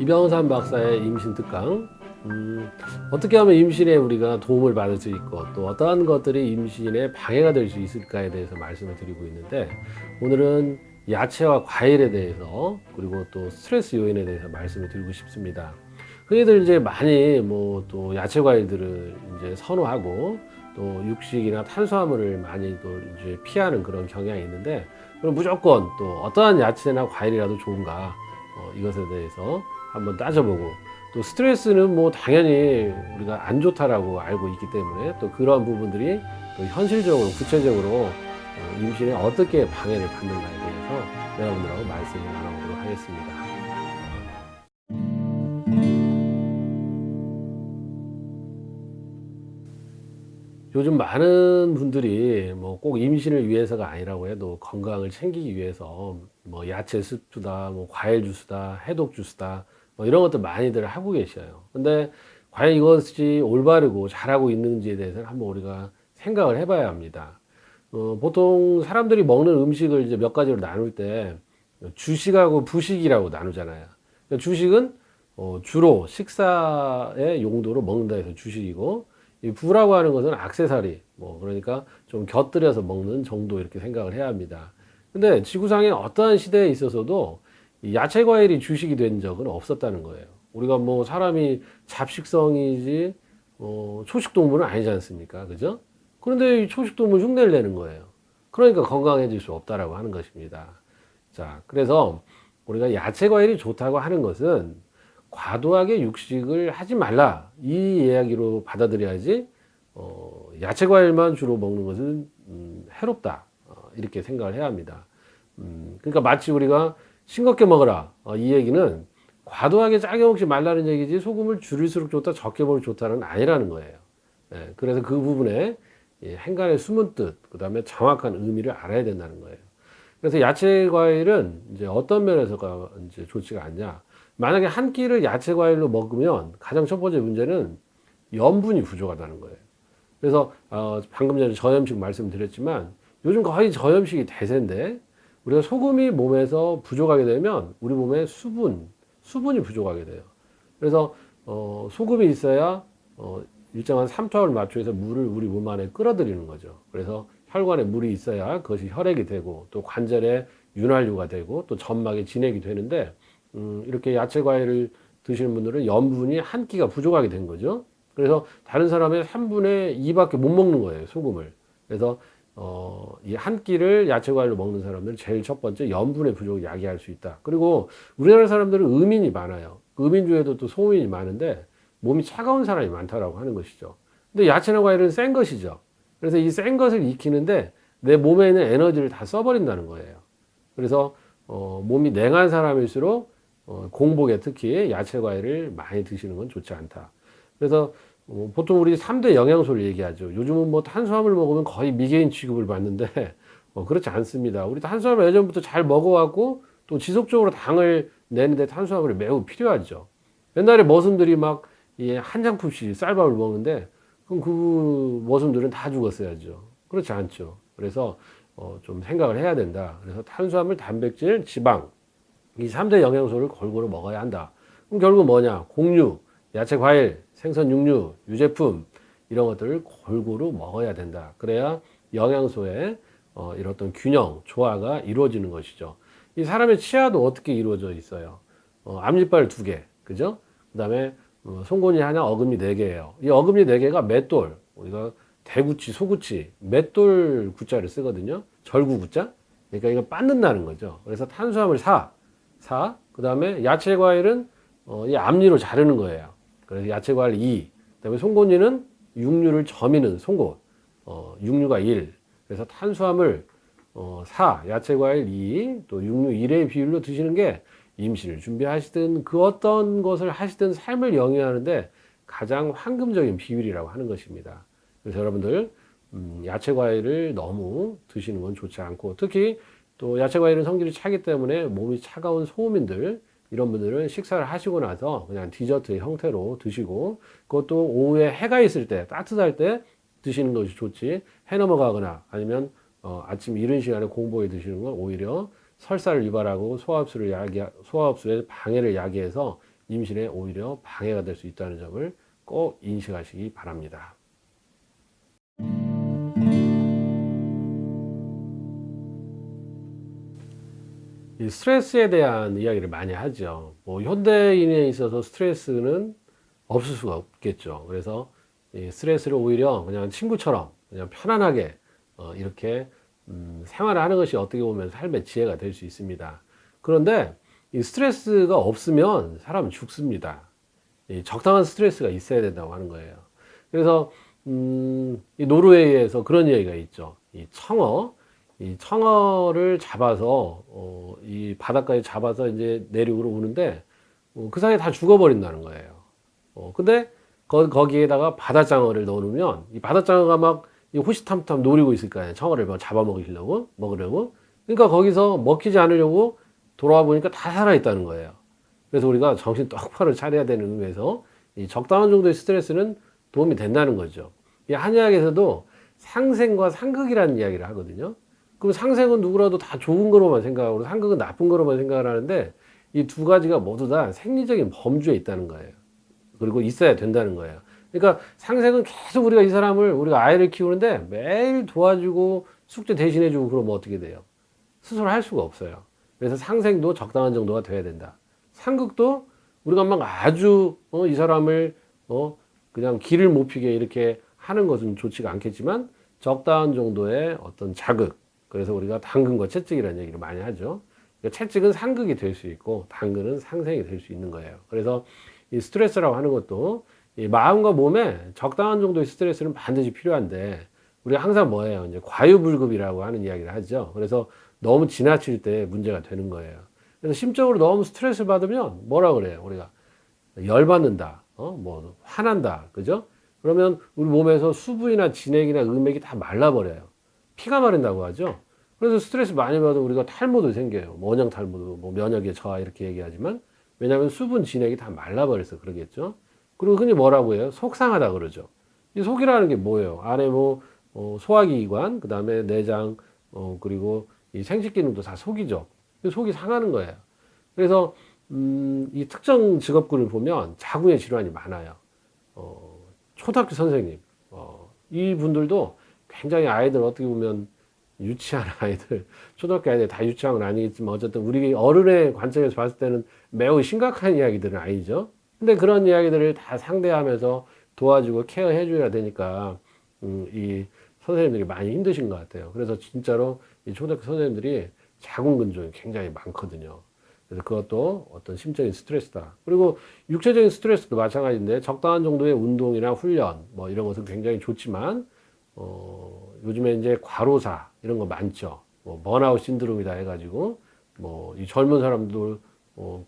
이병삼 박사의 임신 특강. 어떻게 하면 임신에 우리가 도움을 받을 수 있고 또 어떠한 것들이 임신에 방해가 될 수 있을까에 대해서 말씀을 드리고 있는데, 오늘은 야채와 과일에 대해서 그리고 또 스트레스 요인에 대해서 말씀을 드리고 싶습니다. 흔히들 이제 많이 뭐 또 야채 과일들을 이제 선호하고 또 육식이나 탄수화물을 많이 또 이제 피하는 그런 경향이 있는데, 그럼 무조건 또 어떠한 야채나 과일이라도 좋은가, 이것에 대해서 한번 따져보고, 또 스트레스는 뭐 당연히 우리가 안 좋다라고 알고 있기 때문에 또 그런 부분들이 또 현실적으로 구체적으로 임신에 어떻게 방해를 받는가에 대해서 여러분들하고 말씀을 나눠보도록 하겠습니다. 요즘 많은 분들이 뭐 꼭 임신을 위해서가 아니라고 해도 건강을 챙기기 위해서 뭐 야채 스프다, 뭐 과일 주스다, 해독 주스다, 뭐 이런 것들 많이들 하고 계셔요. 근데 과연 이것이 올바르고 잘하고 있는지에 대해서는 한번 우리가 생각을 해봐야 합니다. 보통 사람들이 먹는 음식을 이제 몇 가지로 나눌 때 주식하고 부식이라고 나누잖아요. 그러니까 주식은 주로 식사의 용도로 먹는다 해서 주식이고, 이 부라고 하는 것은 액세서리, 뭐 그러니까 좀 곁들여서 먹는 정도, 이렇게 생각을 해야 합니다. 근데 지구상의 어떠한 시대에 있어서도 이 야채 과일이 주식이 된 적은 없었다는 거예요. 우리가 뭐 사람이 잡식성이지 초식 동물은 아니지 않습니까? 그죠? 그런데 이 초식 동물 흉내를 내는 거예요. 그러니까 건강해질 수 없다라고 하는 것입니다. 자, 그래서 우리가 야채 과일이 좋다고 하는 것은 과도하게 육식을 하지 말라, 이 이야기로 받아들여야지, 야채 과일만 주로 먹는 것은 해롭다, 이렇게 생각을 해야 합니다. 그러니까 마치 우리가 싱겁게 먹어라, 이 얘기는 과도하게 짜게 먹지 말라는 얘기지, 소금을 줄일수록 좋다, 적게 먹으면 좋다는 아니라는 거예요. 예, 그래서 그 부분에 행간의 숨은 뜻, 그 다음에 정확한 의미를 알아야 된다는 거예요. 그래서 야채 과일은 이제 어떤 면에서가 이제 좋지가 않냐. 만약에 한 끼를 야채 과일로 먹으면 가장 첫 번째 문제는 염분이 부족하다는 거예요. 그래서 방금 전에 저염식 말씀드렸지만 요즘 거의 저염식이 대세인데, 우리가 소금이 몸에서 부족하게 되면 우리 몸에 수분이 부족하게 돼요. 그래서 소금이 있어야 일정한 삼투압을 맞춰서 물을 우리 몸 안에 끌어들이는 거죠. 그래서 혈관에 물이 있어야 그것이 혈액이 되고 또 관절에 윤활유가 되고 또 점막에 진액이 되는데, 이렇게 야채 과일을 드시는 분들은 염분이 한 끼가 부족하게 된 거죠. 그래서 다른 사람의 3분의 2밖에 못 먹는 거예요, 소금을. 그래서 이 한 끼를 야채 과일로 먹는 사람들은 제일 첫 번째 염분의 부족을 야기할 수 있다. 그리고 우리나라 사람들은 음인이 많아요. 그 음인 중에도 또 소음인이 많은데 몸이 차가운 사람이 많다라고 하는 것이죠. 근데 야채나 과일은 센 것이죠. 그래서 이 센 것을 익히는데 내 몸에 있는 에너지를 다 써버린다는 거예요. 그래서 몸이 냉한 사람일수록 공복에 특히 야채 과일을 많이 드시는 건 좋지 않다. 그래서 보통 우리 3대 영양소를 얘기하죠. 요즘은 뭐 탄수화물 먹으면 거의 미개인 취급을 받는데 그렇지 않습니다. 우리 탄수화물 예전부터 잘 먹어왔고 또 지속적으로 당을 내는데 탄수화물이 매우 필요하죠. 옛날에 머슴들이 막 한 장품씩 쌀밥을 먹는데 그럼 그 머슴들은 다 죽었어야죠. 그렇지 않죠. 그래서 좀 생각을 해야 된다. 그래서 탄수화물, 단백질, 지방, 이 3대 영양소를 골고루 먹어야 한다. 그럼 결국 뭐냐? 곡류, 야채, 과일, 생선, 육류, 유제품, 이런 것들을 골고루 먹어야 된다. 그래야 영양소의 이런 어떤 균형, 조화가 이루어지는 것이죠. 이 사람의 치아도 어떻게 이루어져 있어요? 앞니빨 2개, 그죠? 그 다음에 송곳니 하나, 어금니 4개예요. 이 어금니 4개가 맷돌, 우리가 대구치, 소구치, 맷돌 구자를 쓰거든요. 절구 구자. 그러니까 이거 빻는다는 거죠. 그래서 탄수화물 4, 그 다음에 야채 과일은 이 앞니로 자르는 거예요. 그래서 야채 과일 2, 그 다음에 송곳니는 육류를 저미는 송곳, 육류가 1. 그래서 탄수화물 4, 야채 과일 2, 또 육류 1의 비율로 드시는 게 임신을 준비하시든 그 어떤 것을 하시든 삶을 영위하는데 가장 황금적인 비율이라고 하는 것입니다. 그래서 여러분들 야채 과일을 너무 드시는 건 좋지 않고, 특히 또 야채 과일은 성질이 차기 때문에 몸이 차가운 소음인들, 이런 분들은 식사를 하시고 나서 그냥 디저트 형태로 드시고, 그것도 오후에 해가 있을 때, 따뜻할 때 드시는 것이 좋지, 해 넘어가거나 아니면 아침 이른 시간에 공복에 드시는 건 오히려 설사를 유발하고 소화흡수에 방해를 야기해서 임신에 오히려 방해가 될 수 있다는 점을 꼭 인식하시기 바랍니다. 이 스트레스에 대한 이야기를 많이 하죠. 뭐 현대인에 있어서 스트레스는 없을 수가 없겠죠. 그래서 이 스트레스를 오히려 그냥 친구처럼 그냥 편안하게 이렇게 생활을 하는 것이 어떻게 보면 삶의 지혜가 될 수 있습니다. 그런데 이 스트레스가 없으면 사람은 죽습니다. 이 적당한 스트레스가 있어야 된다고 하는 거예요. 그래서 이 노르웨이에서 그런 이야기가 있죠. 이 청어를 잡아서 이 바닷가에 잡아서 이제 내륙으로 오는데 그 사이에 다 죽어버린다는 거예요. 근데 거기에다가 바다장어를 넣어놓으면 이 바다장어가 막 이 호시탐탐 노리고 있을 거 아니에요. 청어를 막 먹으려고. 그러니까 거기서 먹히지 않으려고 돌아와 보니까 다 살아있다는 거예요. 그래서 우리가 정신 똑바로 차려야 되는 의미에서 이 적당한 정도의 스트레스는 도움이 된다는 거죠. 이 한의학에서도 상생과 상극이라는 이야기를 하거든요. 그럼 상생은 누구라도 다 좋은 거로만 생각하고 상극은 나쁜 거로만 생각을 하는데 이 두 가지가 모두 다 생리적인 범주에 있다는 거예요. 그리고 있어야 된다는 거예요. 그러니까 상생은 계속 우리가 아이를 키우는데 매일 도와주고 숙제 대신해주고 그러면 어떻게 돼요? 스스로 할 수가 없어요. 그래서 상생도 적당한 정도가 돼야 된다. 상극도 우리가 막 아주 이 사람을 그냥 길을 못 피게 이렇게 하는 것은 좋지가 않겠지만 적당한 정도의 어떤 자극. 그래서 우리가 당근과 채찍이라는 얘기를 많이 하죠. 그러니까 채찍은 상극이 될 수 있고 당근은 상생이 될 수 있는 거예요. 그래서 이 스트레스라고 하는 것도 이 마음과 몸에 적당한 정도의 스트레스는 반드시 필요한데 우리가 항상 뭐예요? 이제 과유불급이라고 하는 이야기를 하죠. 그래서 너무 지나칠 때 문제가 되는 거예요. 그래서 심적으로 너무 스트레스를 받으면 뭐라 그래요? 우리가 열받는다, 뭐 화난다, 그죠? 그러면 우리 몸에서 수부이나 진액이나 음액이 다 말라버려요. 피가 마른다고 하죠. 그래서 스트레스 많이 받으면 우리가 탈모도 생겨요. 뭐 원형 탈모도, 뭐 면역의 저하 이렇게 얘기하지만 왜냐하면 수분 진액이 다 말라버려서 그러겠죠. 그리고 흔히 뭐라고 해요? 속상하다 그러죠. 이 속이라는 게 뭐예요? 안에 뭐 소화기 기관, 그 다음에 내장, 그리고 이 생식 기능도 다 속이죠. 속이 상하는 거예요. 그래서 이 특정 직업군을 보면 자궁의 질환이 많아요. 초등학교 선생님, 이 분들도 굉장히 아이들 어떻게 보면 유치한 아이들, 초등학교 아이들 다 유치한 건 아니겠지만 어쨌든 우리 어른의 관점에서 봤을 때는 매우 심각한 이야기들은 아니죠. 근데 그런 이야기들을 다 상대하면서 도와주고 케어해줘야 되니까 이 선생님들이 많이 힘드신 것 같아요. 그래서 진짜로 이 초등학교 선생님들이 자궁근종이 굉장히 많거든요. 그래서 그것도 어떤 심적인 스트레스다. 그리고 육체적인 스트레스도 마찬가지인데 적당한 정도의 운동이나 훈련 뭐 이런 것은 굉장히 좋지만 요즘에 이제 과로사 이런 거 많죠. 뭐 번아웃 신드롬이다 해가지고 뭐 이 젊은 사람들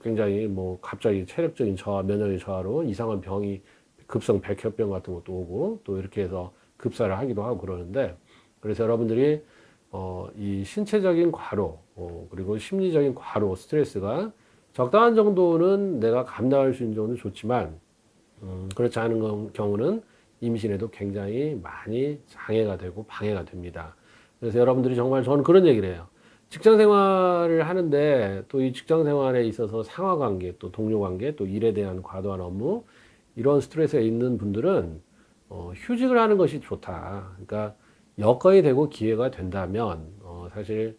굉장히 뭐 갑자기 체력적인 저하, 면역의 저하로 이상한 병이 급성 백혈병 같은 것도 오고 또 이렇게 해서 급사를 하기도 하고 그러는데 그래서 여러분들이 이 신체적인 과로 그리고 심리적인 과로 스트레스가 적당한 정도는 내가 감당할 수 있는 정도는 좋지만 그렇지 않은 경우는 임신에도 굉장히 많이 장애가 되고 방해가 됩니다. 그래서 여러분들이 정말 저는 그런 얘기를 해요. 직장 생활을 하는데 또 이 직장 생활에 있어서 상하 관계, 또 동료 관계, 또 일에 대한 과도한 업무 이런 스트레스가 있는 분들은 휴직을 하는 것이 좋다. 그러니까 여건이 되고 기회가 된다면 사실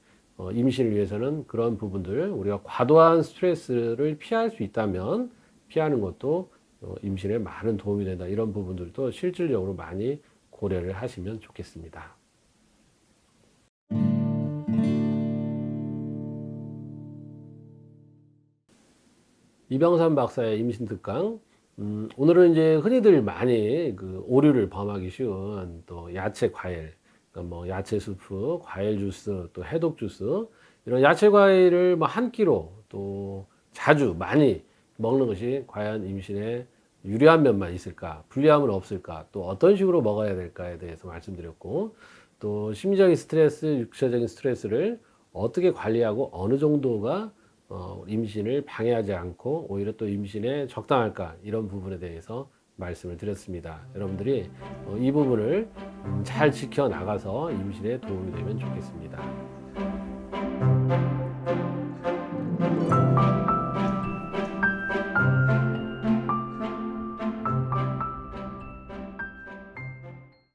임신을 위해서는 그런 부분들 우리가 과도한 스트레스를 피할 수 있다면 피하는 것도 임신에 많은 도움이 된다. 이런 부분들도 실질적으로 많이 고려를 하시면 좋겠습니다. 이병삼 박사의 임신 특강. 오늘은 이제 흔히들 많이 그 오류를 범하기 쉬운 또 야채 과일, 그러니까 뭐 야채 수프, 과일 주스, 또 해독 주스 이런 야채 과일을 뭐 한 끼로 또 자주 많이 먹는 것이 과연 임신에 유리한 면만 있을까, 불리함은 없을까, 또 어떤 식으로 먹어야 될까에 대해서 말씀드렸고, 또 심리적인 스트레스, 육체적인 스트레스를 어떻게 관리하고 어느 정도가 임신을 방해하지 않고 오히려 또 임신에 적당할까 이런 부분에 대해서 말씀을 드렸습니다. 여러분들이 이 부분을 잘 지켜나가서 임신에 도움이 되면 좋겠습니다.